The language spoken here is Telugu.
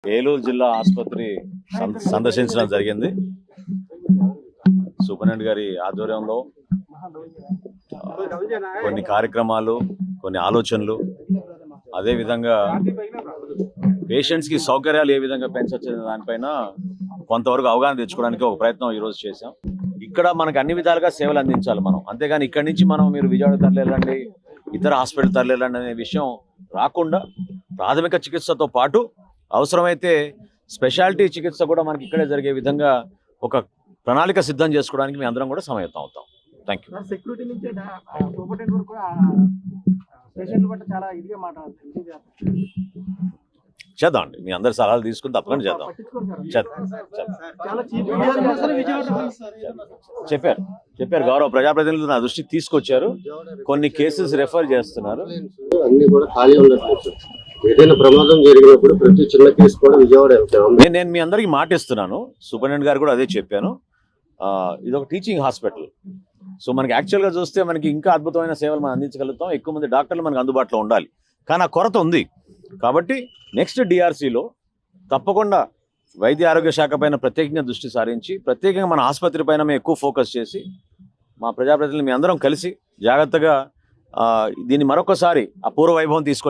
ఏలూరు జిల్లా ఆసుపత్రి సందర్శించడం జరిగింది. సూపరింటెండెంట్ గారి ఆధ్వర్యంలో కొన్ని కార్యక్రమాలు, కొన్ని ఆలోచనలు, అదేవిధంగా పేషెంట్స్కి సౌకర్యాలు ఏ విధంగా పెంచొచ్చే దానిపైన కొంతవరకు అవగాహన తెచ్చుకోవడానికి ఒక ప్రయత్నం ఈరోజు చేశాం. ఇక్కడ మనకు అన్ని విధాలుగా సేవలు అందించాలి మనం, అంతేగాని ఇక్కడి నుంచి మనం మీరు విజయవాడ తరలిరండి, ఇతర హాస్పిటల్ తరలిరండి అనే విషయం రాకుండా ప్రాథమిక చికిత్సతో పాటు అవసరమైతే స్పెషాలిటీ చికిత్స కూడా మనకి ఇక్కడే జరిగే విధంగా ఒక ప్రణాళిక సిద్ధం చేసుకోవడానికి మేము అందరం కూడా సమాయత్తం అవుతాం. Thank you. సెక్యూరిటీ నుంచి సూపరింటెండెంట్ వరకు కూడా పేషెంట్లు బట్టి చాలా ఇదిగా మాట్లాడుతుంది. చేద్దాం అండి, మీ అందరి సలహాలు తీసుకుని తప్పకుండా చేద్దాం. చెప్పారు గౌరవ ప్రజాప్రతినిధులు నా దృష్టికి తీసుకొచ్చారు. కొన్ని కేసెస్ రెఫర్ చేస్తున్నారు. అన్ని కూడా ఖాళీ ఉండట్లేదు. ఏదైనా ప్రమాదం జరిగినప్పుడు ప్రతి చిన్న కేసు కూడా విజయవాడ నేను మీ అందరికీ మాట ఇస్తున్నాను. సూపరింటెండెంట్ గారు కూడా అదే చెప్పాను. ఇది ఒక టీచింగ్ హాస్పిటల్. సో మనకి యాక్చువల్గా చూస్తే మనకి ఇంకా అద్భుతమైన సేవలు మనం అందించగలుగుతాం. ఎక్కువ మంది డాక్టర్లు మనకు అందుబాటులో ఉండాలి, కానీ ఆ కొరత ఉంది. కాబట్టి నెక్స్ట్ డిఆర్సీలో తప్పకుండా వైద్య ఆరోగ్య శాఖ పైన ప్రత్యేకంగా దృష్టి సారించి, ప్రత్యేకంగా మన ఆసుపత్రి పైన మేము ఎక్కువ ఫోకస్ చేసి, మా ప్రజాప్రతినిధులు మీ అందరం కలిసి జాగ్రత్తగా దీన్ని మరొకసారి అపూర్వ వైభవం తీసుకొని